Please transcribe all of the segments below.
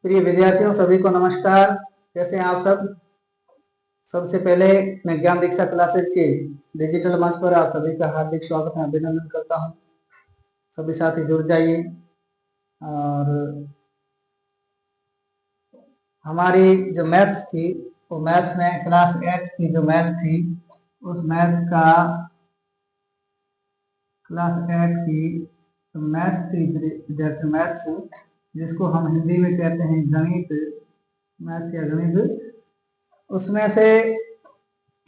प्रिय विद्यार्थियों, सभी को नमस्कार। कैसे हैं आप सब? सबसे पहले मैं ज्ञान दीक्षा क्लासेस के डिजिटल मंच पर आप सभी का हार्दिक स्वागत है, अभिनंदन करता हूं। सभी साथी जुड़ जाइए। और हमारी जो मैथ्स थी, वो मैथ्स में क्लास 8 की जो मैथ थी, उस मैथ का क्लास 8 की मैथ्स थी विद्यार्थी, मैथ्स जिसको हम हिंदी में कहते हैं गणित, मैथ या गणित, उसमें से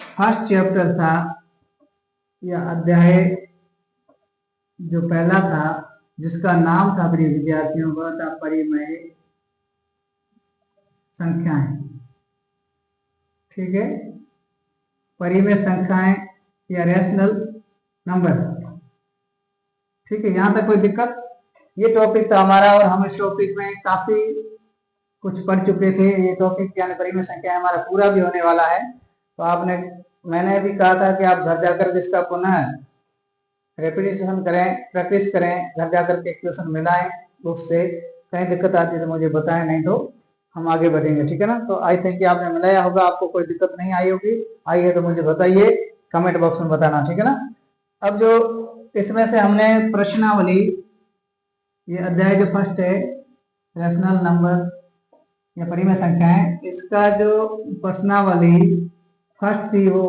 फर्स्ट चैप्टर था या अध्याय जो पहला था, जिसका नाम था प्रिय विद्यार्थियों वह था परिमेय संख्याएं। ठीक है, परिमेय संख्याएं या रैशनल नंबर। ठीक है, यहाँ तक कोई दिक्कत? ये टॉपिक था हमारा और हम इस टॉपिक में काफी कुछ पढ़ चुके थे। ये टॉपिक यानी परिमेय संख्या हमारा पूरा भी होने वाला है। तो मैंने भी कहा था कि आप घर जाकर इसका पुनः रेपिटेशन करें, प्रैक्टिस करें, घर जाकर के क्वेश्चन मिलाएं बुक से। कहीं दिक्कत आती है तो मुझे बताएं, नहीं तो हम आगे बढ़ेंगे। ठीक है ना? तो आई थिंक आपने मिलाया होगा, आपको कोई दिक्कत नहीं आई होगी। आई है तो मुझे बताइए, कमेंट बॉक्स में बताना। ठीक है ना? अब जो इसमें से हमने प्रश्नावली, ये अध्याय जो फर्स्ट है रैशनल नंबर या परिमेय संख्याएं, इसका जो प्रश्नावली फर्स्ट थी वो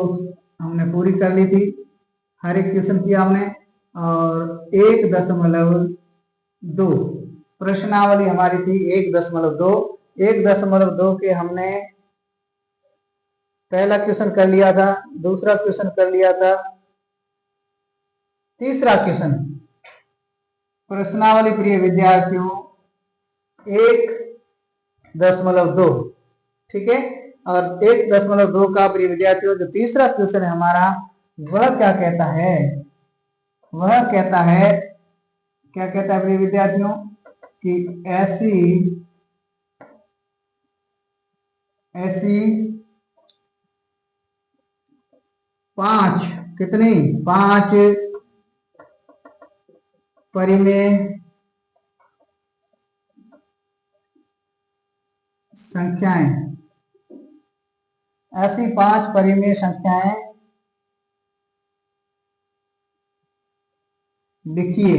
हमने पूरी कर ली थी। हर एक क्वेश्चन किया हमने। और 1.2 प्रश्नावली हमारी थी। 1.2 के हमने पहला क्वेश्चन कर लिया था, दूसरा क्वेश्चन कर लिया था, तीसरा क्वेश्चन प्रश्नावली प्रिय विद्यार्थियों 1.2। ठीक है, और 1.2 का प्रिय विद्यार्थियों जो तीसरा क्वेश्चन है हमारा, वह क्या कहता है? वह कहता है, क्या कहता है प्रिय विद्यार्थियों, कि ऐसी 5 परिमेय संख्याएं, ऐसी 5 परिमेय संख्याएं लिखिए।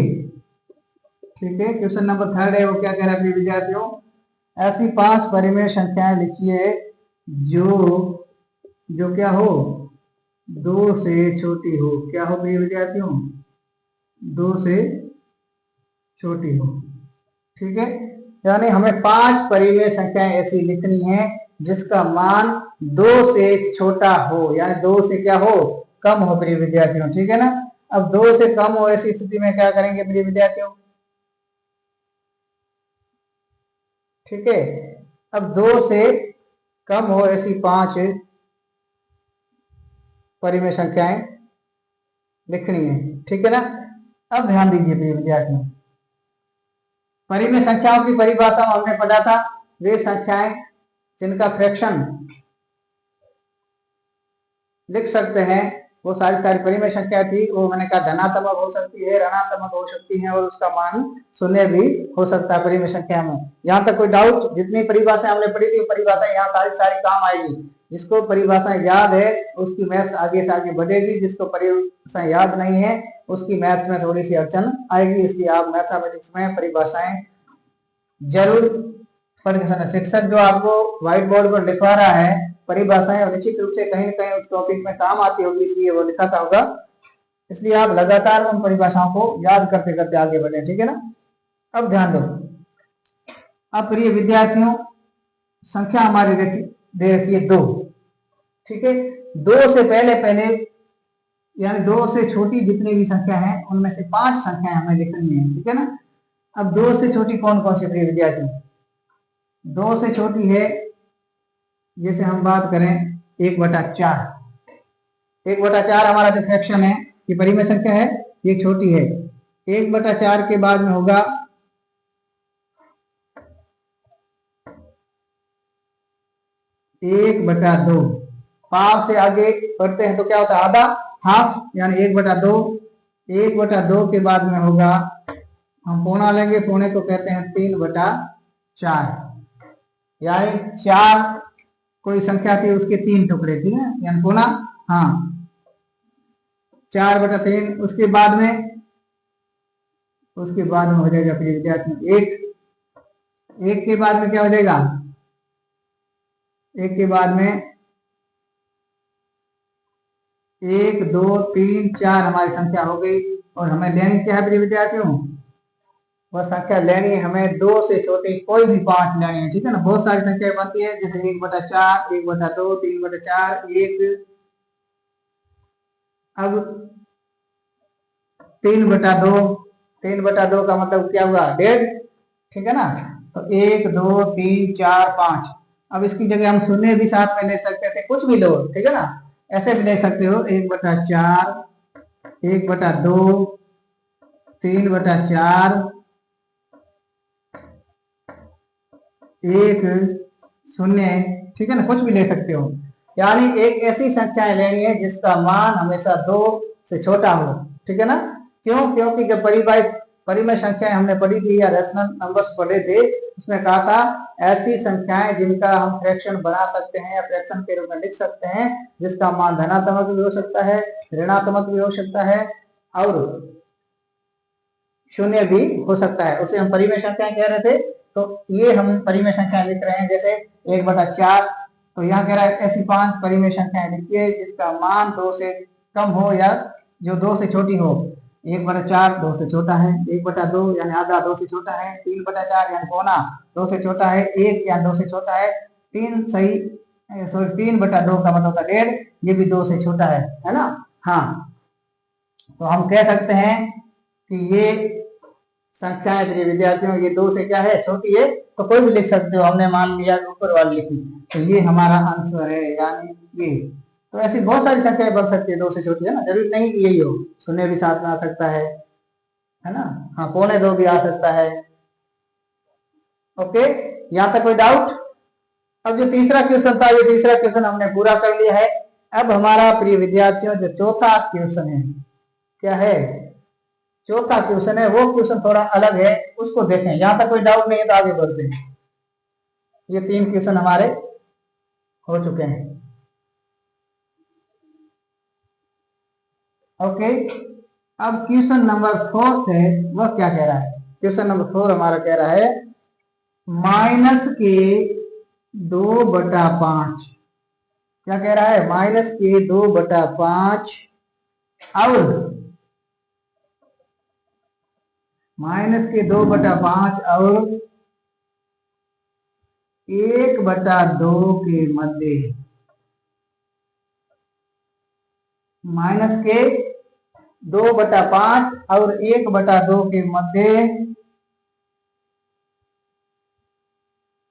ठीक है, क्वेश्चन नंबर 3 है, वो क्या कह रहा है विद्यार्थियों? ऐसी 5 परिमेय संख्याएं लिखिए जो क्या हो, 2 से छोटी हो। क्या हो प्रिय विद्यार्थियों? 2 से छोटी हो। ठीक है, यानी हमें 5 परिमेय संख्याएं ऐसी लिखनी है जिसका मान 2 से छोटा हो, यानी 2 से क्या हो, कम हो प्रिय विद्यार्थियों। ठीक है ना? अब 2 से कम हो ऐसी स्थिति में क्या करेंगे प्रिय विद्यार्थियों? ठीक है, अब 2 से कम हो ऐसी 5 परिमेय संख्याएं लिखनी है। ठीक है ना? अब ध्यान दीजिए प्रिय विद्यार्थियों, परिमेय संख्याओं की परिभाषा हमने पढ़ा था, वे संख्याएं जिनका फ्रैक्शन लिख सकते हैं, वो सारी परिमेय संख्या थी। वो मैंने कहा धनात्मक हो सकती है, ऋणात्मक हो सकती है, और उसका मान 0 भी हो सकता है परिमेय संख्या में। यहाँ तक कोई डाउट? जितनी परिभाषा हमने पढ़ी थी, परिभाषा यहाँ सारी काम आएगी। जिसको परिभाषा याद है उसकी मैथ्स आगे से आगे बढ़ेगी, जिसको परिभाषा याद नहीं है उसकी मैथ्स में थोड़ी सी अड़चन आएगी। इसलिए आप मैथमेटिक्स में परिभाषाएं जरूर पढ़। शिक्षक जो आपको व्हाइट बोर्ड पर लिखवा रहा है परिभाषाएं, निश्चित रूप से कहीं न कहीं उस टॉपिक में काम आती होगी, इसलिए वो लिखाता होगा। इसलिए आप लगातार उन परिभाषाओं को याद करते करते आगे बढ़े। ठीक है ना? अब ध्यान दो। अब प्रिय विद्यार्थियों, संख्या हमारी दे रखी है 2। ठीक है, 2 से पहले यानी 2 से छोटी जितनी भी संख्या है उनमें से 5 संख्याएं हमें लिखनी है। ठीक है ना? अब 2 से छोटी कौन कौन सी प्रिय विद्यार्थी? 2 से छोटी है, जैसे हम बात करें 1/4। 1/4 हमारा जो फ्रैक्शन है, ये परिमेय संख्या है, ये छोटी है। 1/4 के बाद में होगा 1/2। पाव से आगे बढ़ते हैं तो क्या होता है? आधा, हाफ, यानी 1/2। 1/2 के बाद में होगा, हम पौना लेंगे, पौने को कहते हैं 3/4। यानी 4 कोई संख्या थी, उसके 3 टुकड़े, ठीक है, यानी गुना, हाँ 4/3। उसके बाद में हो जाएगा प्रिय विद्यार्थी एक के बाद में क्या हो जाएगा, एक के बाद में 1 2 3 4 हमारी संख्या हो गई। और हमें लेनी क्या है प्रिय विद्यार्थियों, वह संख्या लेनी है हमें 2 से छोटी कोई भी 5 लेनी है, ठीक है ना। बहुत सारी संख्या बनती है, जैसे 1/4, 1/2, 3/4, 1। अब 3/2, 3/2 का मतलब क्या हुआ, 1.5, ठीक है ना। तो 1 2 3 4 5। अब इसकी जगह हम शून्य भी साथ में ले सकते थे, कुछ भी लो, ठीक है ना, ऐसे भी ले सकते हो। 1/4, 1/2, 3/4, 1 0, ठीक है ना, कुछ भी ले सकते हो। यानी एक ऐसी संख्याएं लेनी है जिसका मान हमेशा 2 से छोटा हो, ठीक है ना। क्यों, क्योंकि जब परिमेय संख्याएं हमने पढ़ी थी या रेशनल नंबर्स पढ़े थे, उसमें कहा था ऐसी संख्याएं जिनका हम फ्रैक्शन बना सकते हैं या फ्रैक्शन के रूप में लिख सकते हैं, जिसका मान धनात्मक भी हो सकता है, ऋणात्मक भी हो सकता है और शून्य भी हो सकता है, उसे हम परिमेय संख्याएं कह रहे थे। तो ये हम परिमेय संख्या लिख रहे हैं, जैसे 1/4। तो यहाँ कह रहा है ऐसी 5 परिमेय संख्याएं लिखिए जिसका मान 2 से कम हो या जो 2 से छोटी हो। 1/4 2 से छोटा है, 1/2 यानी आधा 2 से छोटा है, 3/4 यानी पौना 2 से छोटा है, 1 यानी 2 से छोटा है, 3 सही, सॉरी 3/2 का मतलब होता है 1.5, ये भी 2 से छोटा है ना। हाँ, तो हम कह सकते हैं कि ये संख्याएं प्रिय विद्यार्थियों ये 2 से क्या है, छोटी है, तो कोई भी लिख सकते हो। हमने मान लिया ऊपर वाली लिखी, तो ये हमारा आंसर है, यानी ये। तो ऐसी बहुत सारी संख्याएं बन सकती है 2 से छोटी, है ना, जरूरी नहीं कि यही हो, शून्य भी साथ में आ सकता है ना। हाँ, 1/4 भी आ सकता है। ओके, यहाँ तक कोई डाउट। अब जो तीसरा क्वेश्चन था, ये तीसरा क्वेश्चन हमने पूरा कर लिया है। अब हमारा प्रिय विद्यार्थियों जो चौथा क्वेश्चन है, क्या है, चौथा क्वेश्चन है, वो क्वेश्चन थोड़ा अलग है, उसको देखें। यहां तक कोई डाउट नहीं है तो आगे बढ़ते हैं। ये 3 क्वेश्चन हमारे हो चुके हैं। ओके, अब क्वेश्चन नंबर 4 है, वह क्या कह रहा है। क्वेश्चन नंबर 4 हमारा कह रहा है माइनस के 2/5। क्या कह रहा है, माइनस के 2/5 और माइनस के 2/5 और 1/2 के मध्य, माइनस के 2/5 और 1/2 के मध्य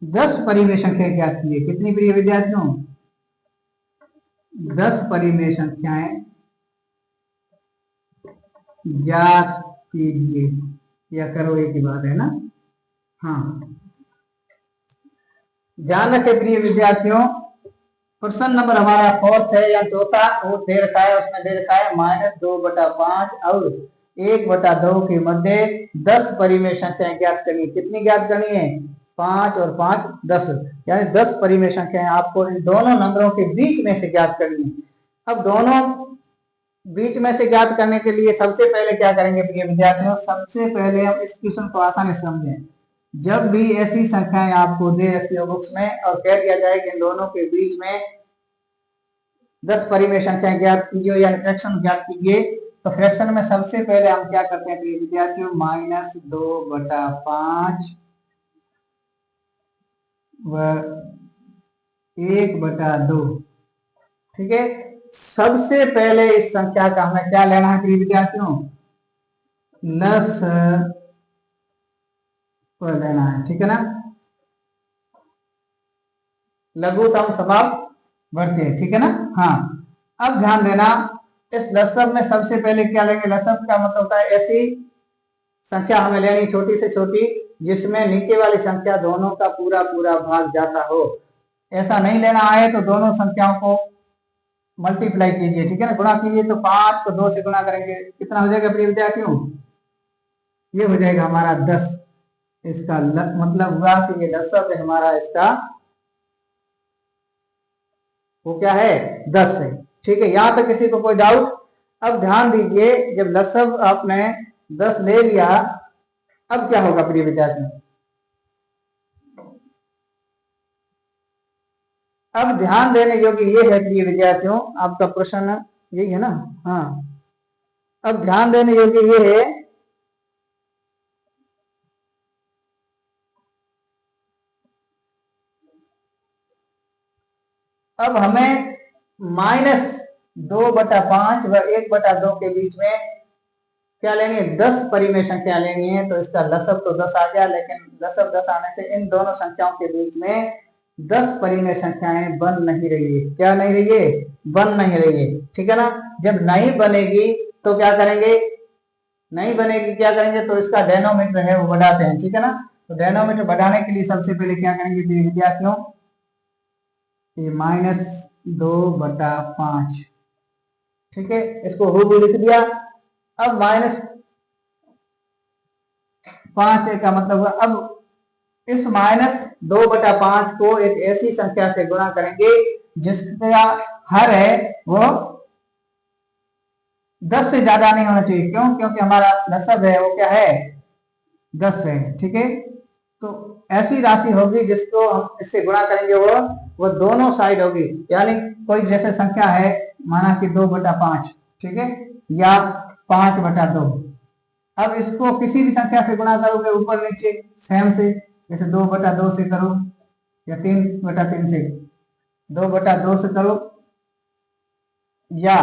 10 परिमेय संख्या ज्ञात कीजिए। कितनी प्रिय विद्यार्थियों, 10 परिमेय संख्याएं ज्ञात कीजिए, या करो, एक ही बात है ना। हाँ, ध्यान रखें प्रिय विद्यार्थियों, प्रश्न नंबर हमारा 4 है या चौथा, वो दे रखा है, उसमें दे रखा है -2/5 और 1/2 के मध्य 10 परिमेय संख्याएं ज्ञात करनी। कितनी ज्ञात करनी है, 5 और 5 10, यानी 10 परिमेय संख्याएं आपको इन दोनों नंबरों के बीच में से ज्ञात करनी है। अब दोनों बीच में से ज्ञात करने के लिए सबसे पहले क्या करेंगे प्रिय विद्यार्थियों, सबसे पहले हम इस क्वेश्चन को आसानी से समझें। जब भी ऐसी संख्याएं आपको दे रखी हो बुक्स में और कह दिया जाए कि इन दोनों के बीच में 10 परिमेय संख्याएं ज्ञात कीजिए या फ्रैक्शन ज्ञात कीजिए, तो फ्रैक्शन में सबसे पहले हम क्या करते हैं प्रिय विद्यार्थियों, -2/5 व 1/2, ठीक है। सबसे पहले इस संख्या का हमें क्या लेना है प्रिय विद्यार्थियों, लस को लेना है, ठीक है ना। लघुत्तम समवर्ती, ठीक है ना। हाँ, अब ध्यान देना, इस लसब में सबसे पहले क्या लेंगे, लसब का मतलब होता है ऐसी संख्या हमें लेनी छोटी से छोटी जिसमें नीचे वाली संख्या दोनों का पूरा पूरा भाग जाता हो। ऐसा नहीं लेना आए तो दोनों संख्याओं को मल्टीप्लाई कीजिए, ठीक है ना, गुणा कीजिए। तो 5 को 2 से गुणा करेंगे, कितना हो जाएगा प्रिय विद्यार्थियों, ये हो जाएगा हमारा 10। इसका मतलब हुआ कि ये लसब है हमारा इसका वो क्या है 10 है। ठीक है, यहां तक किसी को कोई डाउट? अब ध्यान दीजिए, जब लसब आपने 10 ले लिया, अब क्या होगा प्रिय विद्यार्थियों? अब ध्यान देने योग्य ये है प्रिय विद्यार्थियों, आपका प्रश्न यही है ना? हाँ, अब ध्यान देने योग्य ये है, अब हमें -2/5 व 1/2 के बीच में क्या लेनी है? 10 परिमेय संख्या लेनी है। तो इसका लसब तो 10 आ गया, लेकिन लसब 10 आने से इन दोनों संख्याओं के बीच में 10 परिमेय संख्याएं बन नहीं रही है। क्या नहीं रही है? बन नहीं रही है। ठीक है ना? जब नहीं बनेगी तो क्या करेंगे? नहीं बनेगी, क्या करेंगे? तो इसका डेनोमीटर है वो बढ़ाते हैं। ठीक है ना? तो डेनोमीटर बढ़ाने के लिए सबसे पहले क्या करेंगे विद्यार्थियों? -2/5। ठीक है, इसको हूबहू लिख दिया। अब -5 का मतलब हुआ, अब इस -2/5 को एक ऐसी संख्या से गुणा करेंगे जिसका हर है वो 10 से ज्यादा नहीं होना चाहिए। क्यों? क्योंकि हमारा लसब है वो क्या है? 10 है। ठीक है, तो ऐसी राशि होगी जिसको हम इससे गुणा करेंगे, वो दोनों साइड होगी। यानी कोई जैसे संख्या है, माना कि 2/5, ठीक है, या 5/2। अब इसको किसी भी संख्या से गुणा करोगे ऊपर नीचे सेम से, जैसे 2/2 से करो या 3/3 से, 2/2 से करो या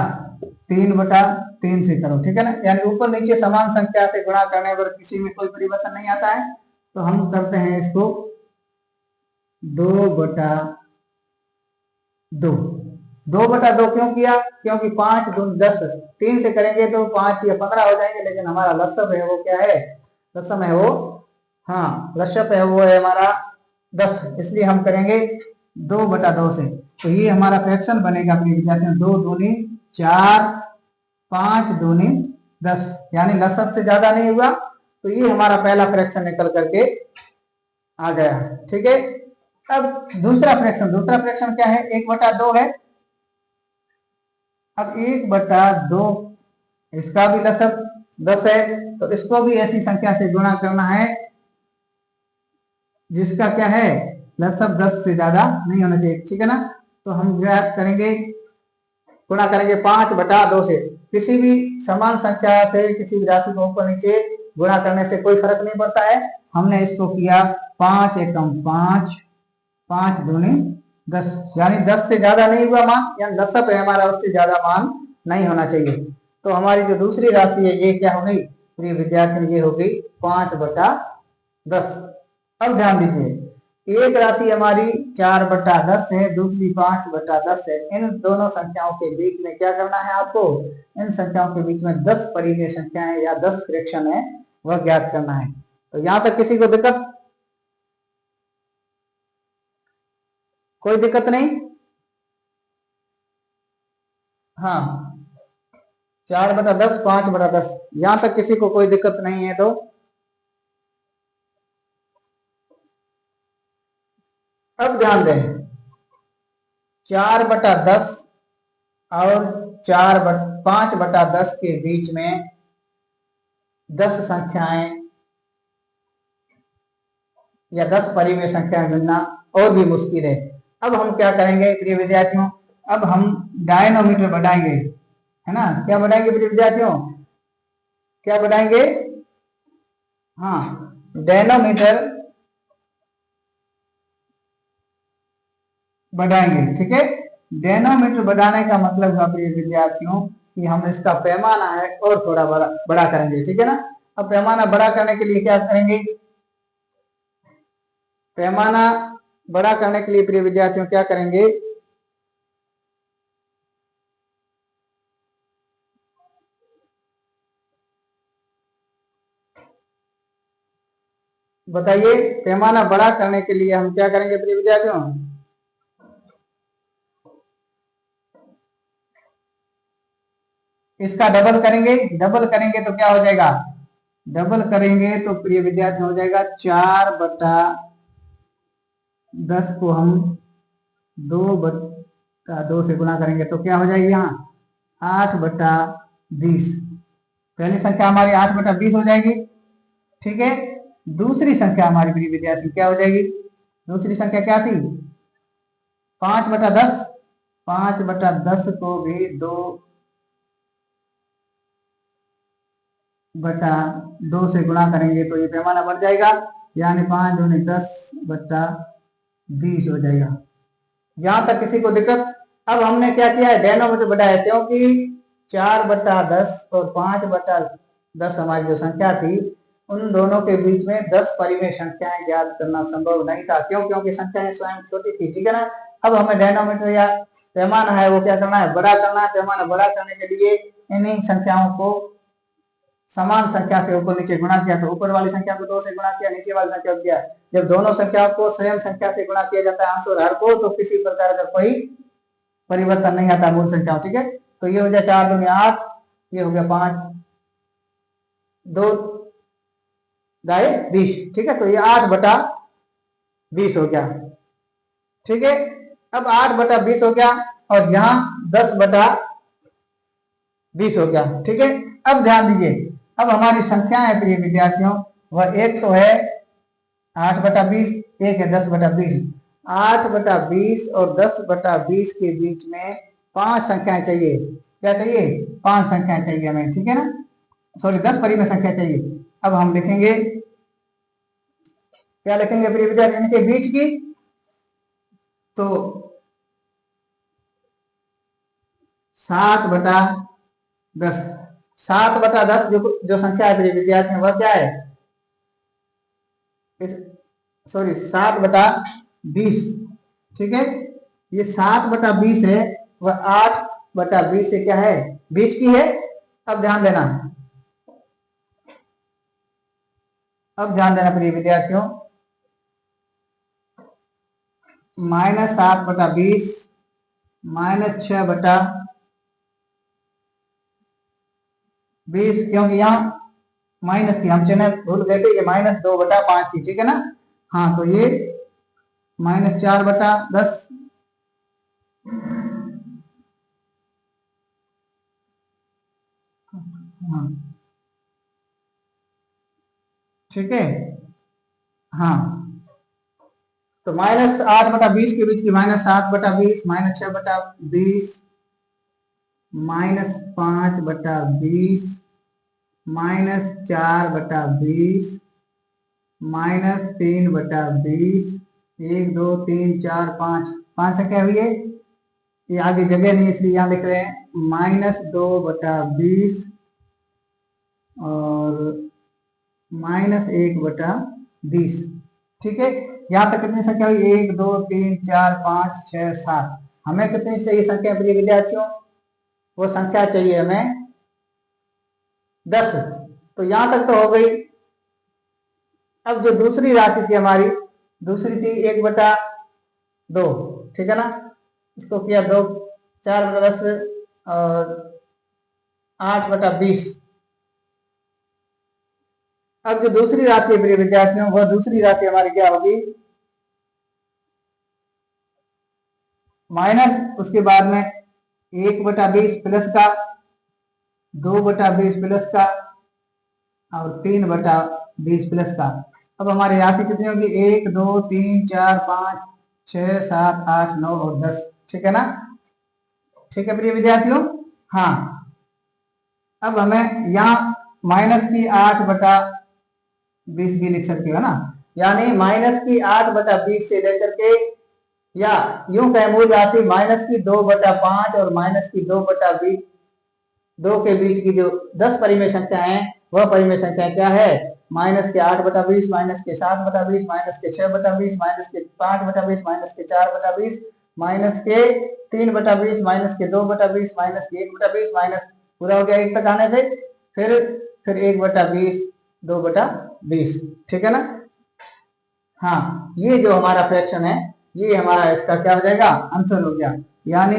3/3 से करो। ठीक है ना? यानी ऊपर नीचे समान संख्या से गुणा करने पर किसी में कोई परिवर्तन नहीं आता है। तो हम करते हैं इसको 2/2। 2/2 क्यों किया? क्योंकि 5 दूनी 10, 3 से करेंगे तो 5 या 15 हो जाएंगे, लेकिन हमारा लसब है वो क्या है? लसम है वो, हाँ, लसब है वो है हमारा 10, इसलिए हम करेंगे 2/2 से। तो ये हमारा फ्रैक्शन बनेगा अपने विद्यार्थियों, 2 दूनी 4, 5 दूनी 10, यानी लसब से ज्यादा नहीं हुआ। तो ये हमारा पहला फ्रैक्शन निकल करके आ गया। ठीक है, अब दूसरा फ्रैक्शन क्या है? 1/2 है। अब 1/2 इसका भी लसब 10 है, तो इसको भी ऐसी संख्या से गुणा करना है जिसका क्या है? लसब 10 से ज्यादा नहीं होना चाहिए। ठीक है ना? तो हम क्या करेंगे? गुणा करेंगे 5/2 से। किसी भी समान संख्या से किसी भी राशि को ऊपर नीचे गुणा करने से कोई फर्क नहीं पड़ता है। हमने इसको किया 5 एकम 5, 5 दूनी 10, यानी 10 से ज्यादा नहीं हुआ मान, या लसब है हमारा उससे ज्यादा मान नहीं होना चाहिए। तो हमारी जो दूसरी राशि है ये क्या हो गई प्रिय विद्यार्थी? ये हो गई 5/10। अब ध्यान दीजिए, एक राशि हमारी 4/10 है, दूसरी 5/10 है। इन दोनों संख्याओं के बीच में क्या करना है आपको? इन संख्याओं के बीच में 10 परिमेय संख्याएं या 10 फ्रैक्शन है वह ज्ञात करना है। तो यहां तक किसी को दिक्कत? कोई दिक्कत नहीं? हाँ, 4/10, 5/10, यहां तक किसी को कोई दिक्कत नहीं है तो अब ध्यान दें, 4/10 और 5/10 के बीच में 10 संख्याएं या 10 परिमेय संख्याएं मिलना और भी मुश्किल है। अब हम क्या करेंगे प्रिय विद्यार्थियों? अब हम डायनोमीटर बढ़ाएंगे, है ना? क्या बढ़ाएंगे प्रिय विद्यार्थियों? क्या बढ़ाएंगे? हाँ, डायनोमीटर बढ़ाएंगे। ठीक है, डेनोमीटर बढ़ाने का मतलब हुआ प्रिय विद्यार्थियों कि हम इसका पैमाना है और थोड़ा बड़ा करेंगे। ठीक है ना? अब पैमाना बड़ा करने के लिए क्या करेंगे? पैमाना बड़ा करने के लिए प्रिय विद्यार्थियों क्या करेंगे? बताइए, पैमाना बड़ा करने के लिए हम क्या करेंगे प्रिय विद्यार्थियों? इसका डबल करेंगे। डबल करेंगे तो क्या हो जाएगा? डबल करेंगे तो प्रिय विद्यार्थी हो जाएगा 4/10 को हम 2 का 2 से गुणा करेंगे तो क्या हो जाएगी यहाँ 8/20। पहली संख्या हमारी 8/20 हो जाएगी। ठीक है, दूसरी संख्या हमारी प्रिय विद्यार्थी क्या हो जाएगी? दूसरी संख्या क्या थी? 5/10। 5/10 को भी 2/2 से गुणा करेंगे तो ये पैमाना बढ़ जाएगा, यानी 5 दूनी 10/20 हो जाएगा। यहां तक किसी को दिक्कत? अब हमने क्या किया है, डेनोमीटर बढ़ाया, क्योंकि 4/10 और 5/10 हमारी जो संख्या थी, उन दोनों के बीच में 10 परिमेय संख्याएं ज्ञात करना संभव नहीं था। क्यों? क्योंकि संख्याएं स्वयं छोटी थी। ठीक है ना। अब हमें डेनोमीटर या पैमाना है वो क्या करना है, बड़ा करना है। पैमाना बड़ा करने के लिए इन्हीं संख्याओं को समान संख्या से ऊपर नीचे गुणा किया, तो ऊपर वाली संख्या को 2 से गुणा किया, नीचे वाली संख्या को किया। जब दोनों संख्याओं को स्वयं संख्या से गुणा किया जाता है अंश और हर को, तो किसी प्रकार का कोई परिवर्तन नहीं आता मूल संख्याओं। ठीक है, तो ये हो गया 4 दूनी 8, ये हो गया 5 2 20। ठीक है, तो ये 8/20 हो गया। ठीक है, अब 8/20 हो गया और यहाँ 10/20 हो गया। ठीक है, अब ध्यान दीजिए, अब हमारी संख्या है प्रिय विद्यार्थियों, वह एक तो है 8/20, एक है 10/20। 8/20 और 10/20 के बीच में 5 संख्याएं चाहिए। क्या चाहिए? 5 संख्याएं चाहिए हमें। ठीक है ना, सॉरी 10 परिमेय संख्या चाहिए। अब हम लिखेंगे, क्या लिखेंगे प्रिय विद्यार्थी? इनके बीच की, तो 7/10। 7/10 जो संख्या है प्रिय विद्यार्थी वह क्या है? सॉरी 7/20। ठीक है, ये 7/20 है, वह 8/20 से क्या है? बीच की है। अब ध्यान देना, प्रिय विद्यार्थियों, -7/20 -6/20, क्योंकि यहाँ माइनस थी, हम चिन्ह भूल गए थे, ये -2/5 थी। ठीक है ना। हाँ, तो ये -4/10। हाँ, ठीक है। हाँ, तो -8/20 के बीच की -7/20 -6/20 -5/20 -4/20 -3/20, 1 2 3 4 5, 5 संख्या हुई है। ये आगे जगह नहीं इसलिए यहाँ लिख रहे हैं -2/20 और -1/20। ठीक है, यहाँ तक कितनी संख्या हुई? 1 2 3 4 5 6 7। हमें कितनी चाहिए संख्या प्रिय विद्यार्थियों? वो संख्या चाहिए हमें 10। तो यहां तक तो हो गई। अब जो दूसरी राशि थी हमारी, दूसरी थी 1/2। ठीक है ना, इसको किया 2 4/10 और 8/20। अब जो दूसरी राशि है प्रिय विद्यार्थियों, वह दूसरी राशि हमारी क्या होगी? माइनस, उसके बाद में 1/20 प्लस का, 2/20 प्लस का और 3/20 प्लस का। अब हमारी राशि कितनी होगी? 1 2 3 4 5 6 7 8 9 और 10। ठीक है ना। ठीक है प्रिय विद्यार्थियों। हाँ, अब हमें यहाँ माइनस की 8/20 भी लिख सकते हो ना, यानी माइनस की 8/20 से लेकर के, या यूं कहें मूल राशि माइनस की 2/5 और माइनस की 2/20, 2 के बीच की जो 10 परिमेय संख्या है, वह परिमेय संख्या क्या है? माइनस के 8/20, माइनस के 7/20, माइनस के 6/20, माइनस के 5/20, माइनस के 4/20, माइनस के 3/20, माइनस के 2/20, माइनस के 1/20, माइनस पूरा हो गया 1 तक आने से, फिर 1/20, 2/20। ठीक है ना। हाँ, ये जो हमारा फ्रैक्शन है, ये हमारा इसका क्या हो जाएगा? आंसर हो गया, यानी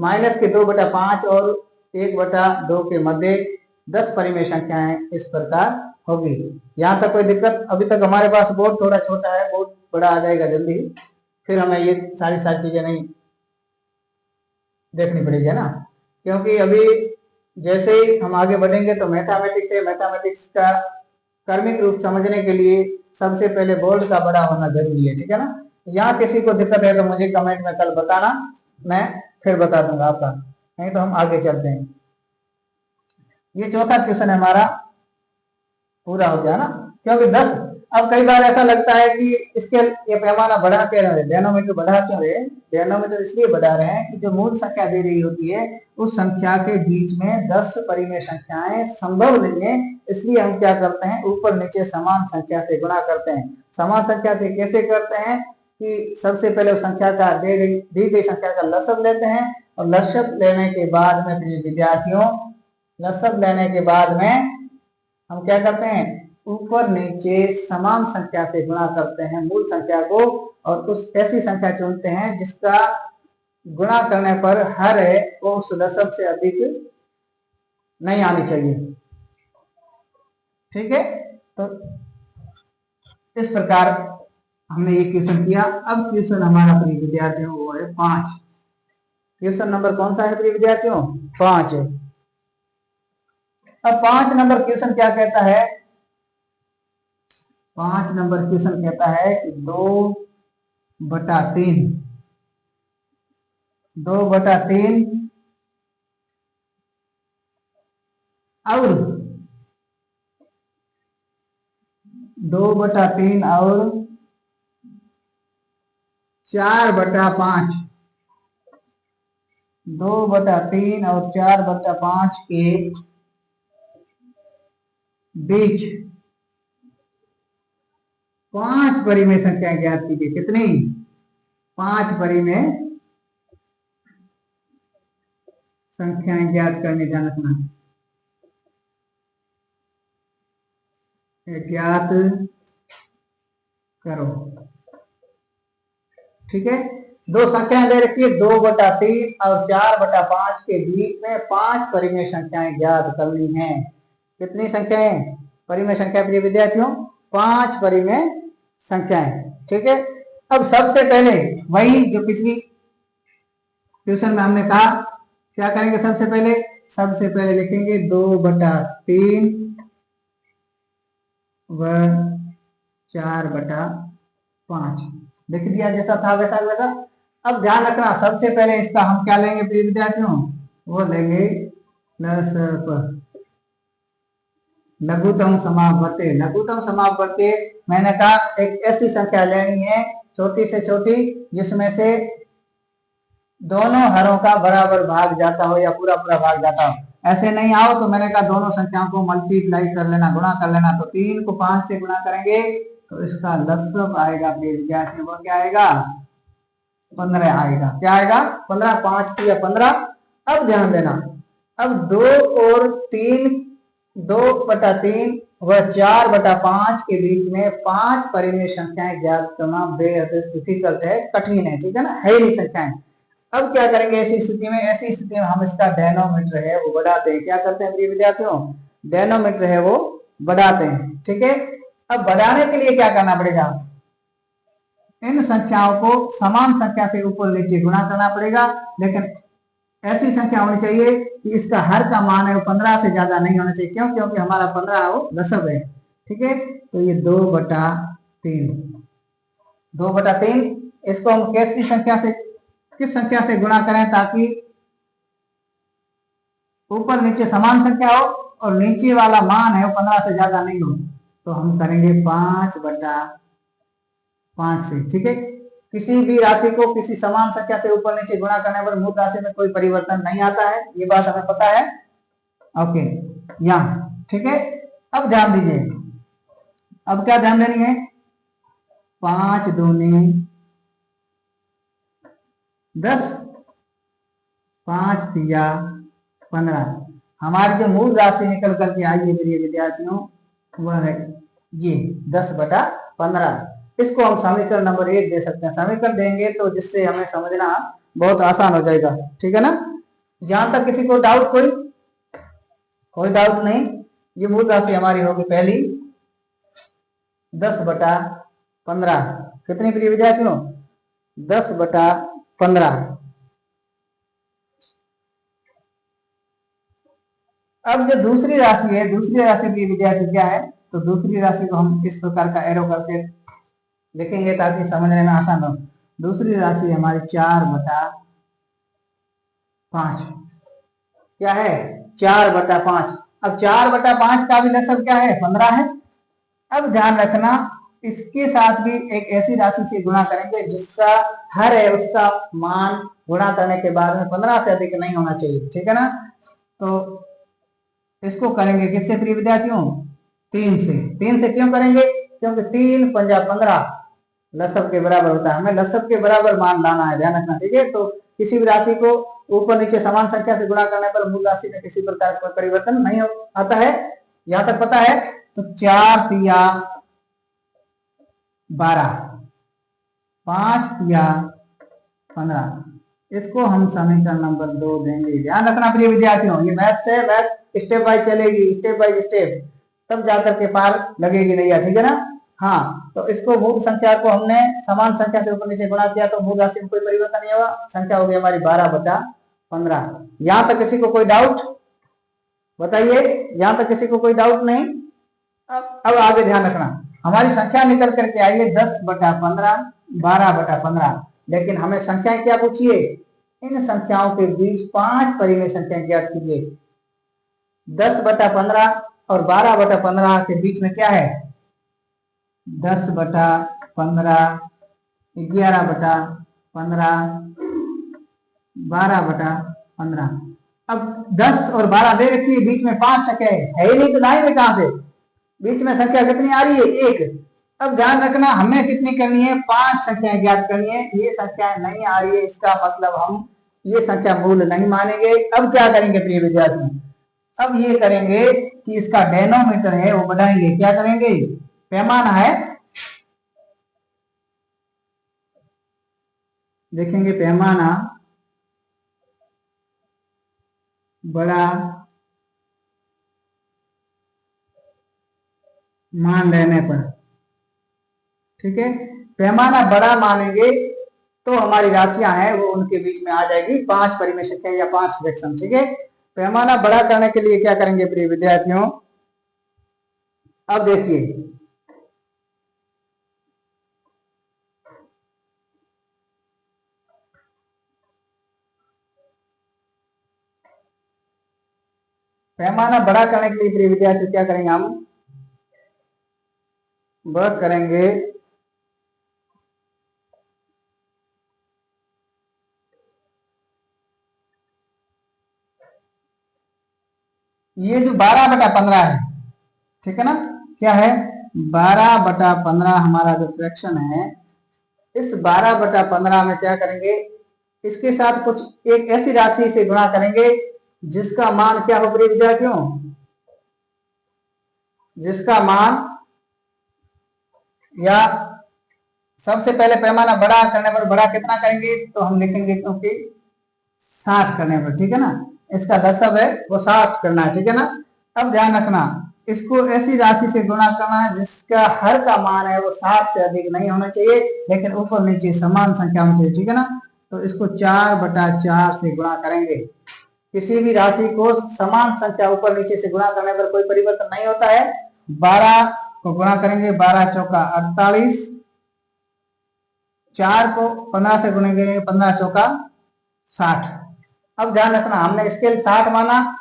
माइनस के 2/5 और 1/2 के मध्य 10 परिमेय संख्याएं इस प्रकार होगी। यहाँ तक कोई दिक्कत? अभी तक हमारे पास बोर्ड थोड़ा छोटा है, बोर्ड बड़ा आ जाएगा जल्दी। फिर हमें ये सारी चीजें नहीं देखनी पड़ेगी, है ना। क्योंकि अभी जैसे ही हम आगे बढ़ेंगे तो मैथमेटिक्स का कर्मिक रूप समझने के लिए सबसे पहले बोर्ड का बड़ा होना जरूरी है, ठीक है ना। यहाँ किसी को दिक्कत है तो मुझे कमेंट में कल बताना, मैं फिर बता दूंगा आपका, नहीं तो हम आगे चलते हैं। ये चौथा क्वेश्चन हमारा पूरा हो गया ना, क्योंकि 10, अब कई बार ऐसा लगता है कि इसके ये पैमाना बढ़ा के रहे, डेनोमीटर बढ़ा क्यों रहे, डेनोमीटर इसलिए बढ़ा रहे हैं कि जो मूल संख्या दे रही होती है उस संख्या के बीच में 10 परिमेय संख्याएं संभव नहीं है, इसलिए हम क्या करते हैं, ऊपर नीचे समान संख्या से गुणा करते हैं। समान संख्या से कैसे करते हैं कि सबसे पहले उस संख्या का दी गई संख्या का लसब लेते हैं, और लसब लेने के बाद में प्रिय विद्यार्थियों, लसब लेने के बाद में हम क्या करते हैं, ऊपर नीचे समान संख्या से गुणा करते हैं मूल संख्या को, और कुछ ऐसी संख्या चुनते हैं जिसका गुणा करने पर हर है वो उस लसब से अधिक नहीं आनी चाहिए, ठीक है। तो इस प्रकार हमने ये क्वेश्चन किया। अब क्वेश्चन हमारा प्रिय विद्यार्थियों वो है 5। क्वेश्चन नंबर कौन सा है प्रिय विद्यार्थियों, 5 है। अब 5 नंबर क्वेश्चन क्या कहता है, 5 नंबर क्वेश्चन कहता है कि 2/3 और 2/3 और 4/5, 2/3 और 4/5 के बीच 5 परिमेय संख्याएं ज्ञात कीजिए। कितनी, 5 परिमेय संख्याएं ज्ञात करने जानना, ज्ञात करो, ठीक है। दो संख्याएं दे रखी है, 2/3 और 4/5 के बीच में 5 परिमेय संख्याएं ज्ञात करनी है। कितनी संख्याएं, परिमेय संख्या प्रिय विद्यार्थियों, 5 परिमेय संख्याएं, ठीक है। अब सबसे पहले वही जो पिछली ट्यूशन में हमने कहा, क्या करेंगे, सबसे पहले लिखेंगे 2/3 व 4/5, लिख दिया जैसा था वैसा वैसा। अब ध्यान रखना, सबसे पहले इसका हम क्या लेंगे प्रिय विद्यार्थियों, वो लेंगे प्लस लघुत्तम समापवर्ती। लघुत्तम समापवर्ती मैंने कहा एक ऐसी संख्या लेनी है छोटी से छोटी जिसमें से दोनों हरों का बराबर भाग जाता हो या पूरा पूरा भाग जाता हो। ऐसे नहीं आओ तो मैंने कहा दोनों संख्याओं को मल्टीप्लाई कर लेना, गुणा कर लेना। तो 3 को 5 से गुणा करेंगे तो इसका लसब आएगा विद्यार्थी, वो क्या आएगा, 15 आएगा। क्या आएगा, 15, 5 या 15। अब ध्यान देना, अब 2/3 व 4/5 के बीच में 5 परिमेय संख्याएं ज्ञात करना बेहद डिफिकल्ट है, कठिन है, ठीक है ना, है ही नहीं संख्याएं। अब क्या करेंगे ऐसी स्थिति में, हम इसका डेनोमीटर है वो बढ़ाते हैं। क्या करते हैं प्रिय विद्यार्थियों, डेनोमीटर है वो बढ़ाते हैं, ठीक है। अब बढ़ाने के लिए क्या करना पड़ेगा, इन संख्याओं को समान संख्या से ऊपर नीचे गुणा करना पड़ेगा, लेकिन ऐसी संख्या होनी चाहिए कि इसका हर का मान है वो 15 से ज्यादा नहीं होना चाहिए। क्यों, क्योंकि हमारा 15 वो लसब है, ठीक है। तो ये 2/3 इसको हम किस संख्या से गुणा करें ताकि ऊपर नीचे समान संख्या हो और नीचे वाला मान है वो 15 से ज्यादा नहीं हो। तो हम करेंगे 5/5 से, ठीक है। किसी भी राशि को किसी समान संख्या से ऊपर नीचे गुणा करने पर मूल राशि में कोई परिवर्तन नहीं आता है, ये बात हमें पता है, ओके, यहाँ, ठीक है। अब ध्यान दीजिए, अब क्या ध्यान देनी है, 5 दूनी 10, 5 तिया 15। हमारी जो मूल राशि निकल करके आई है मेरे विद्यार्थियों वह है ये 10/15। इसको हम समीकरण नंबर 1 दे सकते हैं। समीकरण देंगे तो जिससे हमें समझना बहुत आसान हो जाएगा, ठीक है ना। यहां तक किसी को डाउट, कोई डाउट नहीं। ये मूल राशि हमारी होगी पहली 10/15। कितनी प्रिय विद्यार्थियों, 10/15। अब जो दूसरी राशि है, दूसरी राशि की विद्यार्थी क्या है, तो दूसरी राशि को हम इस प्रकार का एरो करके लिखेंगे ताकि समझने में आसान हो। दूसरी राशि हमारी 4/5 क्या है, 4/5। अब 4/5 का भी लसब क्या है, 15 है। अब ध्यान रखना, इसके साथ भी एक ऐसी राशि से गुणा करेंगे जिसका हर है उसका मान गुणा करने के बाद में 15 से अधिक नहीं होना चाहिए, ठीक है ना। तो इसको करेंगे किससे प्रिय विद्यार्थियों, 3 से। 3 से क्यों करेंगे, क्योंकि 3 पंजा 15 लसब के बराबर होता है, हमें लसब के बराबर मान लाना है, ध्यान रखना, ठीक है। तो किसी भी राशि को ऊपर नीचे समान संख्या से गुणा करने पर मूल राशि में किसी प्रकार का परिवर्तन नहीं आता है, यहां तक पता है। तो 4 तिया 12, 5 तिया 15, इसको हम समीकरण नंबर 2 देंगे। ध्यान रखना प्रिय विद्यार्थियों, ये मैथ से मैथ स्टेप बाय चलेगी, स्टेप बाय स्टेप, तब जाकर के पार लगेगी नैया, ठीक है ना। हाँ, तो इसको मूल संख्या को हमने समान संख्या से ऊपर नीचे गुणा किया तो मूल राशि में कोई परिवर्तन नहीं हुआ, संख्या हो गई हमारी 12/15। यहां तक किसी को कोई डाउट बताइए, यहां तक किसी को कोई डाउट नहीं। अब आगे ध्यान रखना, हमारी संख्या निकल करके आई है 10/15, 12/15, लेकिन हमें संख्या क्या पूछिए, इन संख्याओं के बीच 5 परिमेय संख्या ज्ञात कीजिए। 10/15 और 12/15 के बीच में क्या है, 10/15, 11/15, 12/15। अब 10 और 12 दे रखी है, बीच में 5 संख्या है ही नहीं, तो लाएंगे कहां से, बीच में संख्या कितनी आ रही है, 1। अब ध्यान रखना, हमें कितनी करनी है, 5 संख्याएं ज्ञात करनी है, ये संख्या नहीं आ रही है, इसका मतलब हम ये संख्या मूल नहीं मानेंगे। अब क्या करेंगे प्रिय विद्यार्थी, अब ये करेंगे कि इसका डेनोमीटर है वो बढ़ाएंगे, क्या करेंगे, पैमाना है, देखेंगे पैमाना बड़ा मान लेने पर, ठीक है, पैमाना बड़ा मानेंगे तो हमारी राशियां हैं वो उनके बीच में आ जाएगी 5 परिमेय संख्या या 5 फ्रैक्शन, ठीक है। पैमाना बड़ा करने के लिए क्या करेंगे प्रिय विद्यार्थियों, अब देखिए, पैमाना बड़ा करने के लिए प्रिय विद्यार्थी क्या करेंगे, हम वर्क करेंगे ये जो 12/15 है, ठीक है ना, क्या है, 12/15 हमारा जो फ्रैक्शन है, इस 12/15 में क्या करेंगे, इसके साथ कुछ एक ऐसी राशि से गुणा करेंगे जिसका मान क्या हो प्रिय विद्यार्थियों, जिसका मान, या सबसे पहले पैमाना बड़ा करने पर बड़ा कितना करेंगे, तो हम लिखेंगे क्योंकि 60 करने पर, ठीक है ना, इसका लसब है वो 60 करना है, ठीक है ना। अब ध्यान रखना, इसको ऐसी राशि से गुणा करना है जिसका हर का मान है वो 60 से अधिक नहीं होना चाहिए, लेकिन ऊपर नीचे समान संख्या होनी चाहिए, ठीक है ना। तो इसको 4/4 से गुणा करेंगे, किसी भी राशि को समान संख्या ऊपर नीचे से गुणा करने पर कोई परिवर्तन नहीं होता है। 12 को गुणा करेंगे, 12 चौका 48, 4 को 15 से गुणेंगे, 15 चौका 60। अब ध्यान रखना, हमने स्केल 60 माना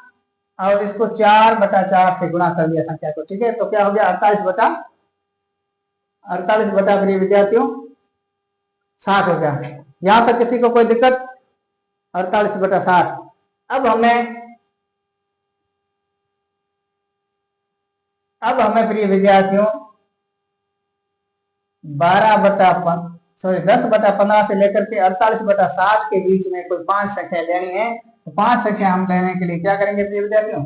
और इसको 4/4 से गुणा कर लिया संख्या को, ठीक है, तो क्या हो गया 48/48 प्रिय विद्यार्थियों 60 हो गया। यहां तक किसी को कोई दिक्कत, 48/60। अब हमें प्रिय विद्यार्थियों 10/15 से लेकर के 48/60 के बीच में कोई 5 संख्या लेनी है, तो 5 संख्या हम लेने के लिए क्या करेंगे प्रिय विद्यार्थियों,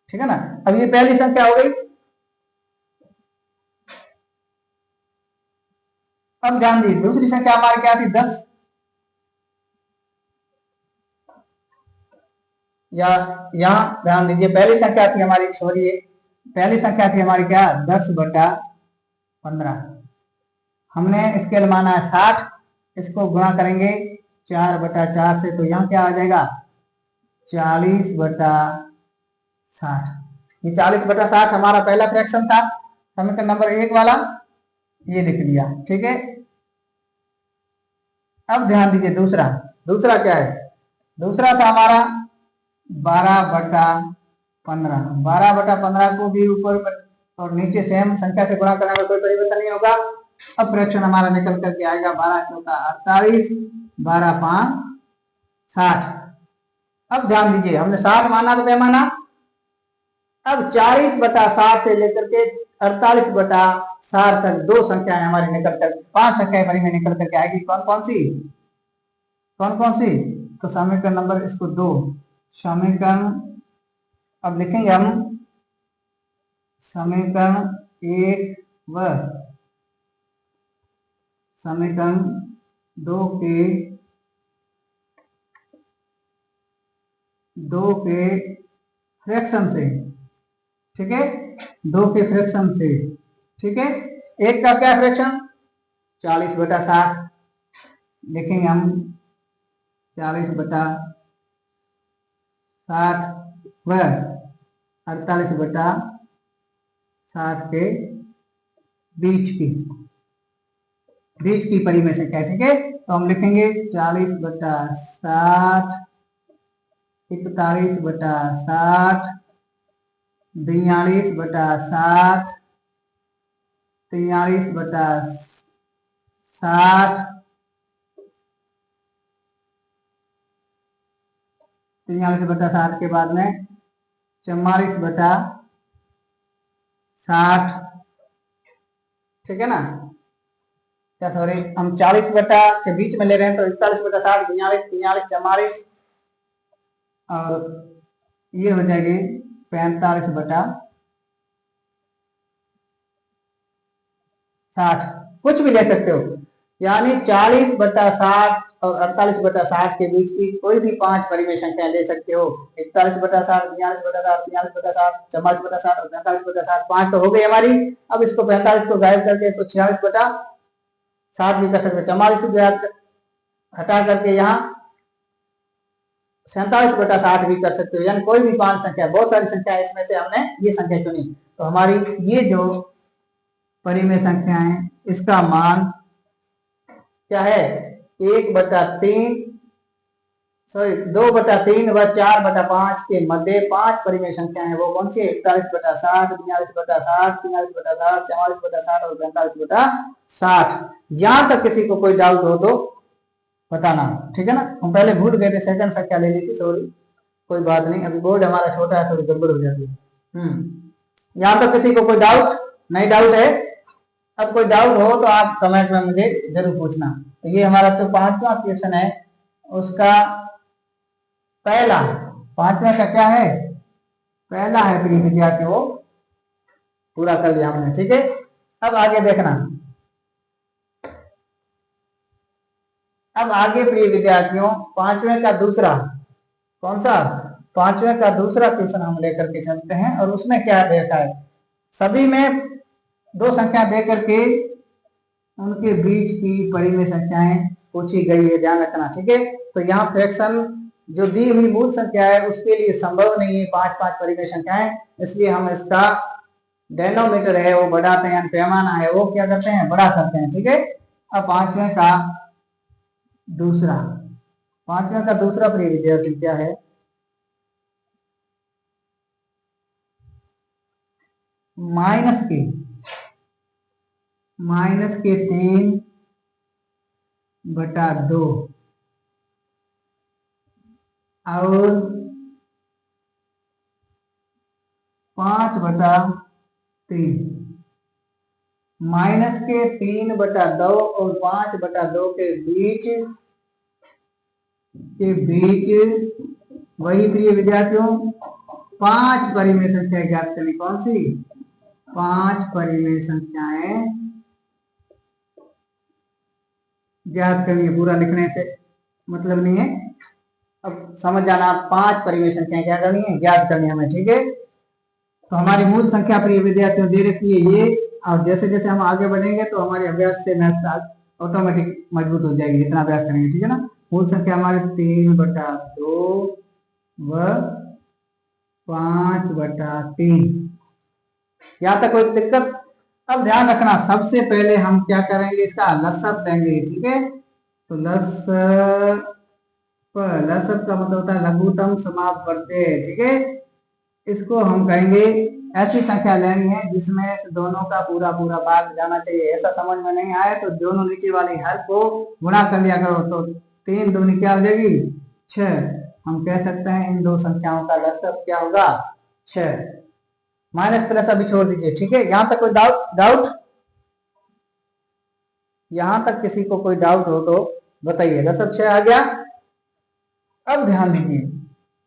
ठीक है ना। अब ये पहली संख्या हो गई। अब ध्यान दीजिए, दूसरी संख्या हमारी क्या थी, 10, या यहां ध्यान दीजिए, पहली संख्या थी हमारी, सॉरी पहली संख्या थी हमारी क्या, 10/15। हमने स्केल माना है 60, इसको गुणा करेंगे 4/4 से, तो यहाँ क्या आ जाएगा 40/60। ये 40/60 हमारा पहला फ्रैक्शन था, समीकरण नंबर 1 वाला, ये लिख लिया। ठीक है, अब ध्यान दीजिए दूसरा। दूसरा क्या है, दूसरा था हमारा 12/15। 12/15 को भी ऊपर और नीचे सेम संख्या से गुणा करने में कोई परिवर्तन नहीं होगा। अब फ्रैक्शन हमारा निकल करके आएगा 12×4 = 48, 12×5 = 60। अब ध्यान दीजिए, हमने 60 माना तो पैमाना, अब 40/60 से लेकर के 48/60 तक दो संख्याएं हमारी निकल कर, 5 संख्याएं बड़ी में निकल करके आएगी। कौन कौन सी, कौन कौन सी, तो समीकरण नंबर इसको 2, समीकरण, अब लिखेंगे हम समीकरण 1 व समीकरण 2 के फ्रैक्शन से। ठीक है, 2 के फ्रैक्शन से। ठीक है, एक का क्या फ्रैक्शन 40/60, लिखेंगे हम 40/60 व 48/60 के बीच की परिमेय संख्या है। ठीक है, तो हम लिखेंगे 40/60, 41/60, 42/60, 43/60, 43/60 के बाद में 44/60। ठीक है ना, क्या सॉरी, हम 40 बटा के बीच में ले रहे हैं, तो 41/60, 43, 43, 44, और ये हो जाएगी 45/60। कुछ भी ले सकते हो, यानी 40/60 और 48/60 के बीच की कोई भी 5 परिमेय संख्या ले सकते हो। 41/60, 42/60, 43/60, 44/60 और 45/60, 5 तो हो गई हमारी। अब इसको 45 को गायब करके इसको 46/60 भी कर सकते हो। 44 हटा करके यहाँ 47/60 भी कर सकते हो, यानी कोई भी 5 संख्या, बहुत सारी संख्या है, इसमें से हमने ये संख्या चुनी। तो हमारी ये जो परिमेय संख्या है, इसका मान क्या है, 1/3, सॉरी 2/3 व 4/5 के मध्य 5 परिमेय संख्या है। वो कौन सी है, 41/60, 42/60, 43/60, 44/60 और 45/60। यहां तक किसी को कोई डाउट हो तो बताना। ठीक है ना, हम पहले भूल गए थे, सेकंड संख्या ले ली थी, सॉरी, कोई बात नहीं, अभी बोर्ड हमारा छोटा है, थोड़ी गड़बड़ हो जाती है। यहाँ तक किसी को कोई डाउट नहीं, डाउट है? अब कोई डाउट हो तो आप कमेंट में मुझे जरूर पूछना। तो ये हमारा जो 5वां क्वेश्चन है, उसका पहला, 5वें का क्या है, पहला है प्रिय विद्यार्थियों, पूरा कर लिया हमने। ठीक है, अब आगे देखना। अब आगे प्रिय विद्यार्थियों 5वें का दूसरा, कौन सा, 5वें का दूसरा क्वेश्चन हम लेकर के चलते हैं, और उसमें क्या देखा है, सभी में दो संख्या दे करके उनके बीच की परिमेय संख्याएं पूछी गई है, ध्यान रखना। ठीक है, तो यहाँ फ्रैक्शन जो दी हुई मूल संख्या है उसके लिए संभव नहीं है 5 परिमेय संख्याएं, इसलिए हम इसका डेनोमीटर है वो बढ़ाते हैं, पैमाना है वो क्या करते हैं, बड़ा करते हैं। ठीक है, अब 5वें का दूसरा, 5वें का दूसरा प्रिय विद्यार्थी क्या है, माइनस के 3/2 और 5/3। माइनस के 3/2 और 5/2 के बीच वही प्रिय विद्यार्थियों 5 परिमेय संख्या ज्ञात करनी। कौन सी 5 परिमेय संख्याएं ज्ञात करनी है, पूरा लिखने से मतलब नहीं है, अब समझ जाना, 5 परिमेय संख्याएं क्या करनी है, ज्ञात करनी है हमें। ठीक है, तो हमारी मूल संख्या प्रिय विद्यार्थियों दे रखी है ये, और जैसे जैसे हम आगे बढ़ेंगे तो हमारे अभ्यास से मैथ ऑटोमेटिक मजबूत हो जाएगी जितना अभ्यास करेंगे, ठीक है ना। मूल संख्या हमारे 3/2 व 5/3। यहाँ तक कोई दिक्कत? अब ध्यान रखना, सबसे पहले हम क्या करेंगे, इसका लसअप लेंगे, ठीक है। तो लसअप का मतलब होता है लघुत्तम समाप्त वर्ग, ठीक है। इसको हम कहेंगे, ऐसी संख्या लेनी है जिसमें से दोनों का पूरा पूरा भाग जाना चाहिए। ऐसा समझ में नहीं आए तो दोनों नीचे वाली हर को गुणा कर लिया करो, तो 3 दूनी क्या हो जाएगी 6। हम कह सकते हैं इन दो संख्याओं का लसअप क्या होगा 6। माइनस प्लस अभी छोड़ दीजिए, ठीक है। यहाँ तक कोई डाउट? यहाँ तक किसी को कोई डाउट हो तो बताइए। लसअप 6 आ गया। अब ध्यान दीजिए,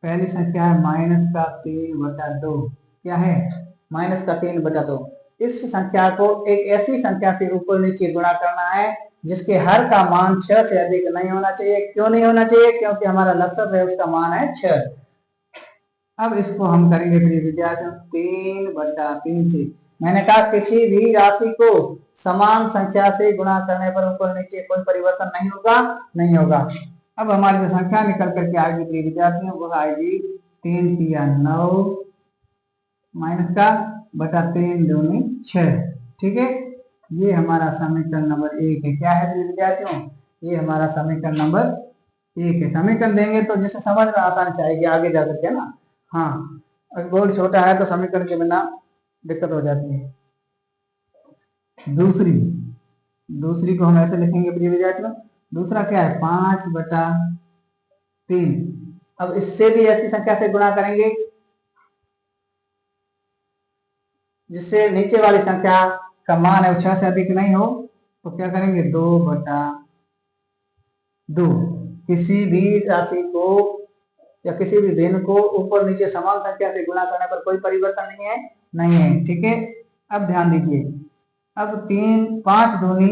पहली संख्या है -3/2। क्या है? -3/2। इस संख्या को एक ऐसी संख्या से ऊपर नीचे गुणा करना है जिसके हर का मान 6 से अधिक नहीं होना चाहिए। क्यों नहीं होना चाहिए? क्योंकि हमारा लसअप है उसका मान है 6। अब इसको हम करेंगे प्रिय विद्यार्थियों 3/3 से। मैंने कहा किसी भी राशि को समान संख्या से गुणा करने पर ऊपर नीचे कोई परिवर्तन नहीं होगा। अब हमारी जो संख्या निकल करके आएगी प्रिय विद्यार्थियों वो आएगी 3 तिया 9 माइनस का बटा 3 दूनी 6, ठीक है। ये हमारा समीकरण नंबर 1 है। क्या है प्रिय विद्यार्थियों? ये हमारा समीकरण नंबर 1 है। समीकरण देंगे तो जिसे समझ में आसानी चाहिए आगे जा करके ना। हाँ, अगर बोर्ड छोटा है तो समीकरण के बिना दिक्कत हो जाती है। दूसरी को हम ऐसे लिखेंगे प्रिय विद्यार्थियों। दूसरा क्या है 5/3। अब इससे भी ऐसी संख्या से गुणा करेंगे जिससे नीचे वाली संख्या का मान है 6 से अधिक नहीं हो, तो क्या करेंगे 2/2। किसी भी राशि को या किसी भी भिन्न को ऊपर नीचे समान संख्या से गुणा करने पर कोई परिवर्तन नहीं है, ठीक है। अब ध्यान दीजिए, अब 5 दूनी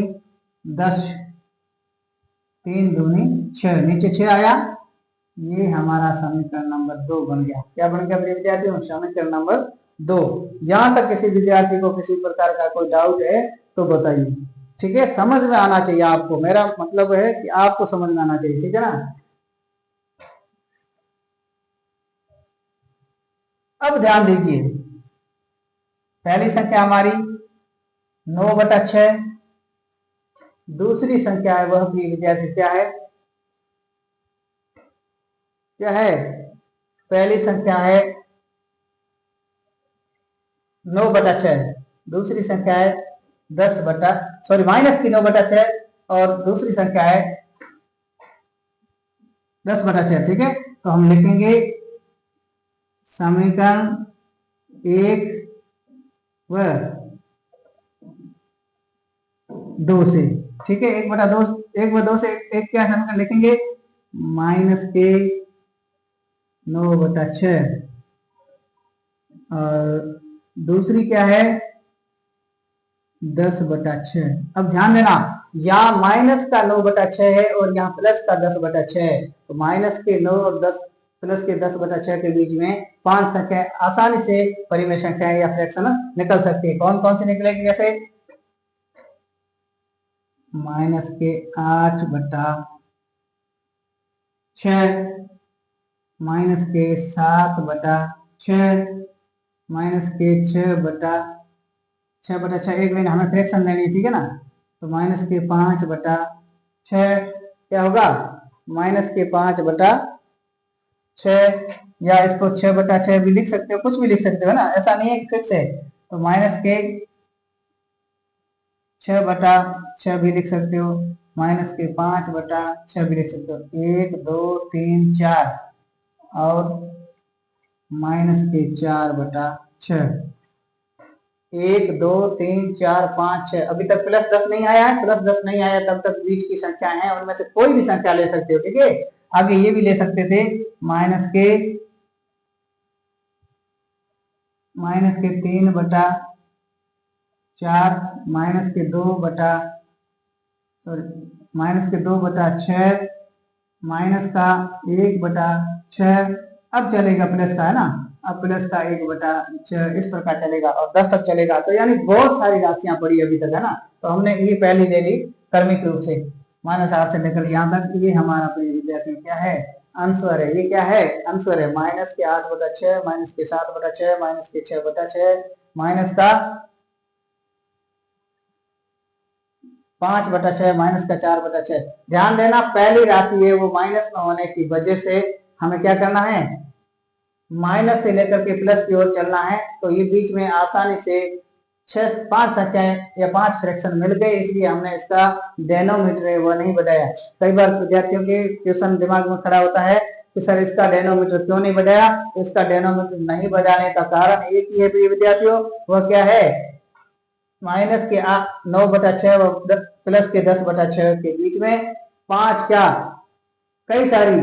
10, 3 दूनी 6, नीचे 6 आया। ये हमारा समीकरण नंबर 2 बन गया। क्या बन गया प्रिय विद्यार्थियों? समीकरण नंबर 2। जहां तक किसी विद्यार्थी को किसी प्रकार का कोई डाउट है तो बताइए, ठीक है। समझ में आना चाहिए आपको, मेरा मतलब है कि आपको समझ में आना चाहिए, ठीक है ना। अब ध्यान दीजिए, पहली संख्या हमारी 9/6। दूसरी संख्या है वह भी विद्यार्थी क्या है? पहली संख्या है 9/6। दूसरी संख्या है -9/6 और दूसरी संख्या है 10/6, ठीक है। तो हम लिखेंगे समीकरण 1 व 2 से, ठीक है। 1/2 से एक क्या समीकरण लिखेंगे -9/6 और दूसरी क्या है 10/6। अब ध्यान देना, यहाँ माइनस का 9/6 है और यहाँ प्लस का 10/6 है। तो माइनस के 9 और 10 प्लस के 10/6 के बीच में 5 संख्या आसानी से परिमेय संख्याएं या फ्रैक्शन निकल सकती है। कौन कौन सी निकलेगी? जैसे माइनस के 8/6, माइनस के 7/6, माइनस के 6/6 एक लाइन हमें फ्रैक्शन लेनी है, ठीक है ना। तो माइनस के 5/6 क्या होगा -5/6, या इसको 6/6 भी लिख सकते हो, कुछ भी लिख सकते हो ना, ऐसा नहीं है कि फिक्स है। तो माइनस के 6/6 भी लिख सकते हो, माइनस के 5/6 भी लिख सकते हो। 1 2 3 4 और माइनस के 4/6। 1 2 3 4 5 6। अभी तक +10 नहीं आया है। +10 नहीं आया तब तक बीच की संख्या है, उनमें से कोई भी संख्या ले सकते हो, ठीक है। आगे ये भी ले सकते थे माइनस के 3/4, माइनस के 2/6, माइनस का 1/6 अब चलेगा प्लस का, है ना, अब प्लस का 1/6 इस प्रकार चलेगा और 10 तक चलेगा। तो यानी बहुत सारी राशियां पड़ी अभी तक, है ना। तो हमने ये पहली ले ली क्रमिक रूप से, -8 से लेकर यहाँ तक। ये हमारा विद्यार्थी क्या है, आंसर है। ये क्या है, आंसर है। माइनस के 8/6, माइनस के 7/6, माइनस के 6/6, माइनस का 5/6, माइनस का 4/6। ध्यान देना पहली राशि है वो माइनस में होने की वजह से हमें क्या करना है, माइनस से लेकर के प्लस की ओर चलना है। तो ये बीच में आसानी से 5 संख्याएं या 5 फ्रैक्शन मिल गए, इसलिए हमने इसका डेनोमीटर है वो नहीं बढ़ाया। कई बार विद्यार्थियों के क्वेश्चन दिमाग में खड़ा होता है कि सर इसका डेनोमीटर क्यों नहीं बढ़ाया। तो इसका डेनोमीटर नहीं बढ़ाने का कारण एक ही है प्रिय विद्यार्थियों, वह क्या है, माइनस के 9/6 और प्लस के 10/6 के बीच में 5 क्या कई सारी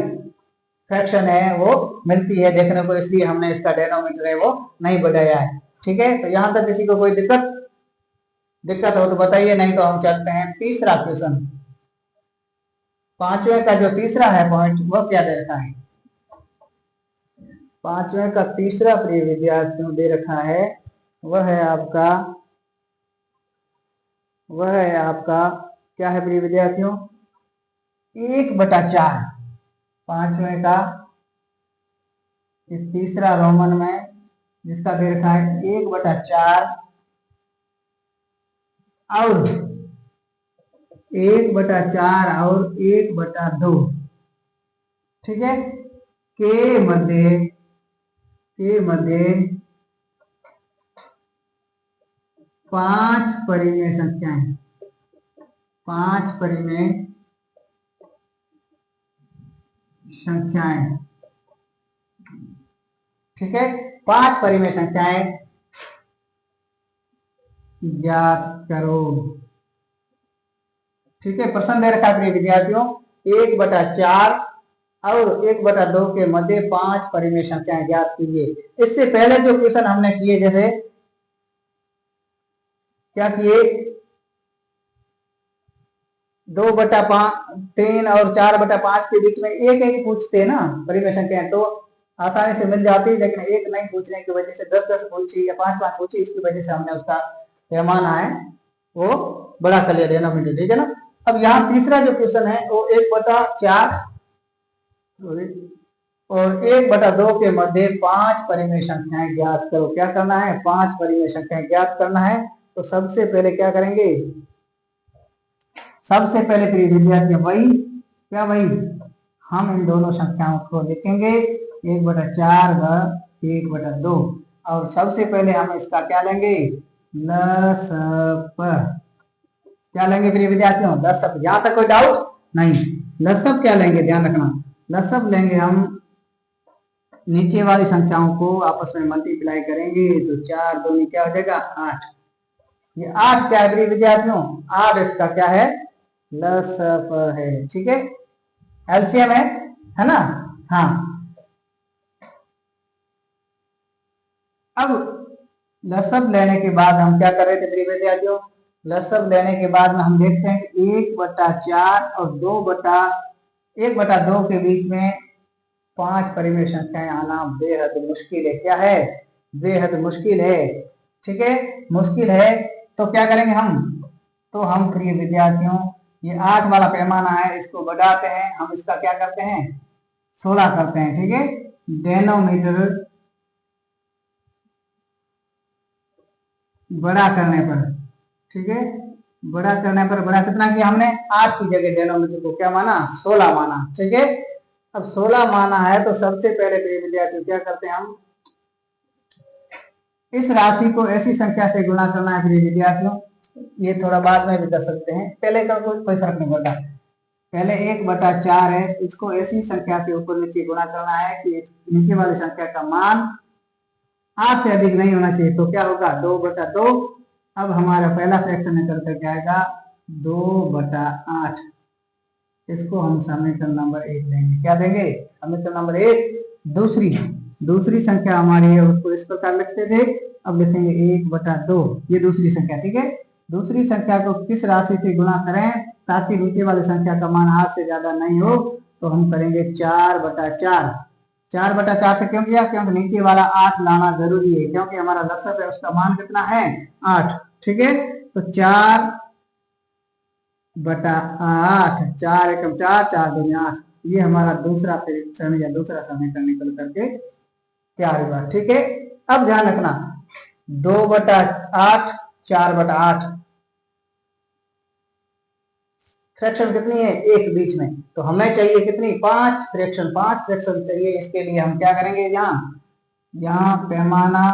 फ्रैक्शन है वो मिलती है देखने को, इसलिए हमने इसका डेनोमीटर है वो नहीं बढ़ाया है। ठीक है, तो यहां तक किसी को कोई दिक्कत हो तो बताइए, नहीं तो हम चलते हैं तीसरा क्वेश्चन। पांचवें का जो तीसरा है पॉइंट वह क्या दे रखा है, पांचवें का तीसरा प्रिय विद्यार्थियों दे रखा है वह है आपका क्या है प्रिय विद्यार्थियों, 1/4। पांचवें का तीसरा रोमन में जिसका दे रखा है 1/4 और 1/4 और 1/2, ठीक है, के मध्य 5 परिमेय संख्याएं, 5 परिमेय संख्याएं, ठीक है, 5 परिमेय संख्याएं ज्ञात करो। ठीक है, प्रश्न दे रखा है विद्यार्थियों 1/4 और 1/2 के मध्य 5 परिमेय संख्याएं ज्ञात कीजिए। इससे पहले जो क्वेश्चन हमने किए, जैसे क्या किए, 2/3 और 4/5 के बीच में एक एक पूछते ना परिमेय संख्याएं, तो आसानी से मिल जाती, लेकिन एक नहीं पूछने की वजह से 10-10 पूछी या 5-5 पूछी, इसकी वजह से हमने उसका पैमाना है वो बड़ा कर लिया डेनोमीटर, ठीक है ना। अब यहाँ तीसरा जो क्वेश्चन है वो 1/4 और 1/2 के मध्य 5 परिमेय संख्याएं ज्ञात करो। क्या करना है, 5 परिमेय संख्याएं ज्ञात करना है। तो सबसे पहले क्या करेंगे, सबसे पहले प्रिय विद्यार्थी वही हम इन दोनों संख्याओं को लिखेंगे 1/4 व 1/2 और सबसे पहले हम इसका क्या लेंगे, लसप। क्या लेंगे प्रिय विद्यार्थियों, लसप। यहां तक कोई डाउट नहीं, लसप क्या लेंगे, ध्यान रखना, लसप लेंगे हम नीचे वाली संख्याओं को आपस में मल्टीप्लाई करेंगे तो 4 2 क्या हो जाएगा 8। ये 8 क्या है प्रिय विद्यार्थियों, 8 इसका क्या है, लसप है। ठीक है, एलसीएम है ना। हाँ, अब लसब लेने के बाद हम क्या कर रहे थे प्रिय विद्यार्थियों, लसब लेने के बाद में हम देखते हैं 1/4 और 1/2 के बीच में 5 परिमेय संख्याएं आना बेहद मुश्किल है। क्या है, बेहद मुश्किल है। ठीक है, मुश्किल है तो क्या करेंगे हम, तो हम प्रिय विद्यार्थियों ये 8 वाला पैमाना है इसको बढ़ाते हैं, हम इसका क्या करते हैं 16 करते हैं। ठीक है, डेनोमीटर बड़ा करने पर, ठीक है, बड़ा करने पर, बड़ा कितना किया हमने 8 की जगह डेनोमीटर को क्या माना 16 माना। ठीक है, अब 16 माना है तो सबसे पहले प्रिय विद्यार्थी क्या करते हैं हम इस राशि को ऐसी संख्या से गुणा करना है प्रिय विद्यार्थियों, ये थोड़ा बाद में भी कर सकते हैं, पहले का कोई फर्क नहीं पड़ता। पहले 1/4 है, इसको ऐसी संख्या के ऊपर नीचे गुणा करना है कि नीचे वाली संख्या का मान 8 से अधिक नहीं होना चाहिए। तो क्या होगा 2/2। अब हमारा पहला फ्रैक्शन निकल कर जाएगा 2/8। इसको हम समीकरण नंबर 1 लेंगे। क्या देंगे, समीकरण नंबर 1। दूसरी संख्या हमारी है उसको इस प्रकार लिखते थे, अब लिखेंगे 1/2, ये दूसरी संख्या। ठीक है, दूसरी संख्या को किस राशि से गुणा करें ताकि नीचे वाली संख्या का मान 8 से ज्यादा नहीं हो, तो हम करेंगे 4/4। 4/4 से क्यों किया? क्योंकि नीचे वाला 8 लाना जरूरी है, क्योंकि हमारा लसक है उसका मान कितना है? 8। ठीक है, तो 4/8, 4 एकम 4, 4 दूनी 8, ये हमारा दूसरा फ्रैक्शन या दूसरा समीकरण निकल करके तैयार हुआ। ठीक है, अब ध्यान रखना 2/8, 4/8 फ्रैक्शन कितनी है? एक बीच में, तो हमें चाहिए कितनी? 5 फ्रैक्शन, 5 फ्रैक्शन चाहिए। इसके लिए हम क्या करेंगे? यहाँ पैमाना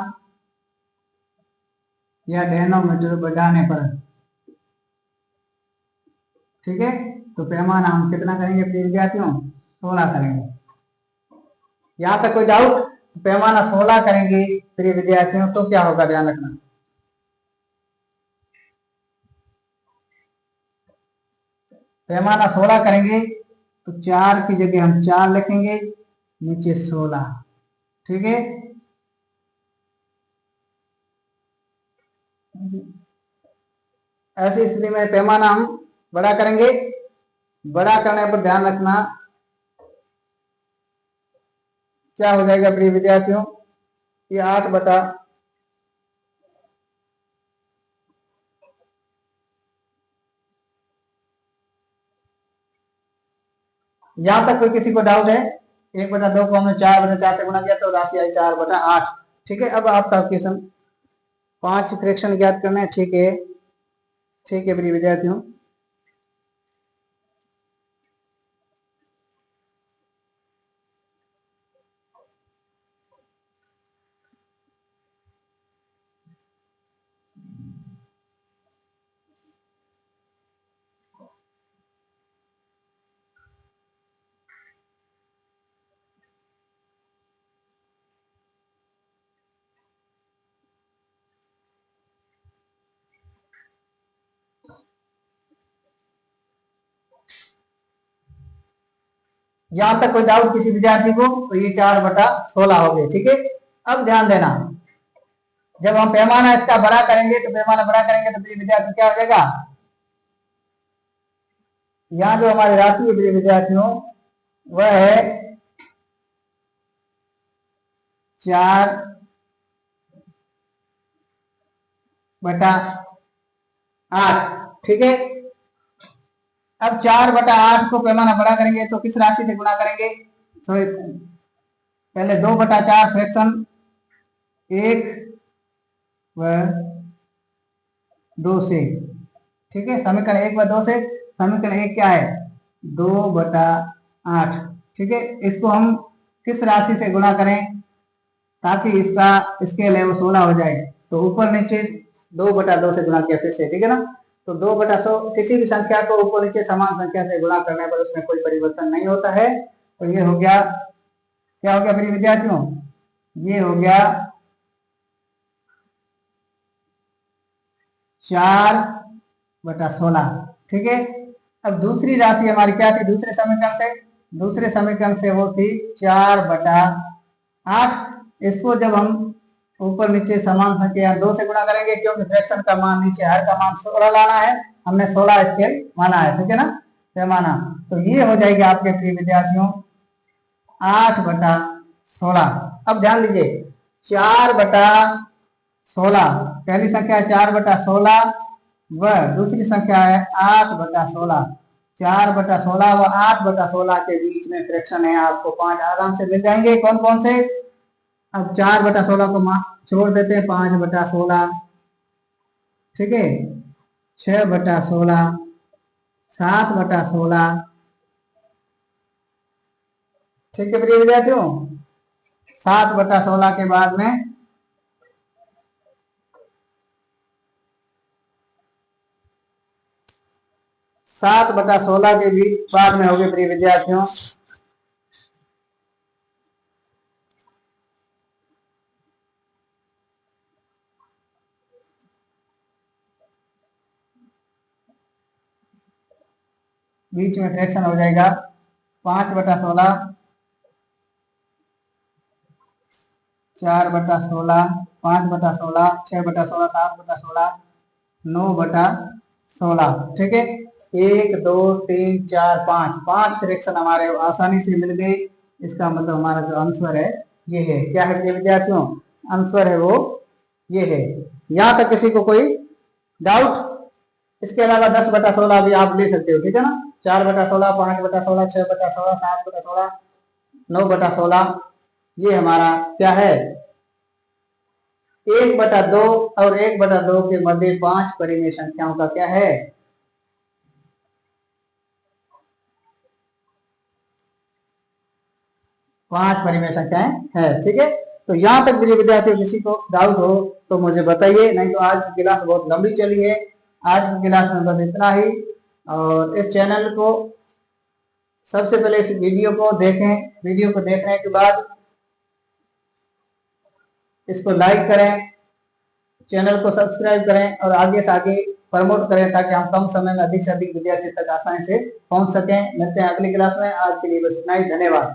या डेनोमीटर बढ़ाने पर, ठीक है, तो पैमाना हम कितना करेंगे प्रिय विद्यार्थियों? 16 करेंगे। यहाँ तक कोई डाउट? पैमाना 16 करेंगे प्रिय विद्यार्थियों तो क्या होगा, ध्यान रखना। पैमाना 16 करेंगे तो 4 की जगह हम 4 लिखेंगे, नीचे 16। ठीक है, ऐसी स्थिति में पैमाना हम बड़ा करेंगे। बड़ा करने पर ध्यान रखना क्या हो जाएगा प्रिय विद्यार्थियों? ये 8 यहां तक कोई किसी को डाउट है? 1/2 को हमने 4/4 से गुणा किया तो राशि आई 4/8। ठीक है, अब आपका क्वेश्चन 5 फ्रैक्शन ज्ञात करना है। ठीक है, ठीक है प्रिय विद्यार्थियों, यहां तक कोई डाउट किसी विद्यार्थी को? तो ये 4/16 हो गए। ठीक है, अब ध्यान देना, जब हम पैमाना इसका बड़ा करेंगे तो पैमाना बड़ा करेंगे तो प्रिय विद्यार्थी क्या हो जाएगा? यहाँ जो हमारी राशि है प्रिय विद्यार्थियों वह है 4/8। ठीक है, अब 4/8 को पैमाना बड़ा करेंगे तो किस राशि से गुणा करेंगे? सॉरी, पहले 2/4 फ्रैक्शन 1 व 2 से। ठीक है, समीकरण 1 व 2 से। समीकरण 1 क्या है? 2/8। ठीक है, इसको हम किस राशि से गुणा करें ताकि इसका इसके लिए 16 हो जाए? तो ऊपर नीचे 2/2 से गुणा किया फिर से। ठीक है ना, तो 2/100 किसी भी संख्या को ऊपर नीचे समान संख्या से गुणा करने पर उसमें कोई परिवर्तन नहीं होता है। तो ये हो गया, क्या हो गया प्रिय विद्यार्थियों? ये हो गया 4/16। ठीक है, अब दूसरी राशि हमारी क्या थी दूसरे समीकरण से? दूसरे समीकरण से वो थी 4/8। इसको जब हम ऊपर नीचे समान संख्या 2 से गुणा करेंगे, क्योंकि फ्रैक्शन का मान नीचे हर का मान 16 लाना है, हमने 16 स्केल माना है। ठीक है ना, पैमाना। तो ये हो जाएगी आपके प्रिय विद्यार्थियों 8/16। अब ध्यान दीजिए 4/16, पहली संख्या है 4/16 व दूसरी संख्या है 8/16। 4/16 व 8/16 के बीच में फ्रैक्शन है, आपको 5 आराम से मिल जाएंगे। कौन कौन से? अब 4/16 को छोड़ देते हैं, 5/16। ठीक है, 6/16, 7/16। ठीक है प्रिय विद्यार्थियों, 7/16 के बाद में 7/16 के भी बाद में हो गए प्रिय विद्यार्थियों बीच में फ्रैक्शन हो जाएगा 5/16, 4/16, 5/16, 6/16, 7/16, 9/16। ठीक है, 1 2 3 4 5 5 फ्रैक्शन हमारे आसानी से मिल गए। इसका मतलब हमारा जो आंसर है ये है। क्या है प्रिय विद्यार्थियों? आंसर है वो ये है। यहाँ तक किसी को कोई डाउट? इसके अलावा 10/16 भी आप ले सकते हो, ठीक है ना। 4/16, 5/16, 6/16, 7/16, 9/16, ये हमारा क्या है? 1/2 और 1/2 के मध्य 5 परिमेय संख्याओं का क्या है? 5 परिमेय संख्याएं है, ठीक है। तो यहाँ तक मेरे विद्यार्थियों किसी को डाउट हो तो मुझे बताइए, नहीं तो आज की क्लास बहुत लंबी चली है। आज की क्लास में बस इतना ही। और इस चैनल को सबसे पहले इस वीडियो को देखें, वीडियो को देखने के बाद इसको लाइक करें, चैनल को सब्सक्राइब करें और आगे से आगे प्रमोट करें ताकि हम कम समय में अधिक से अधिक विद्यार्थी तक आसानी से पहुंच सकें। मिलते हैं अगली क्लास में। आज के लिए बस इतना ही। धन्यवाद।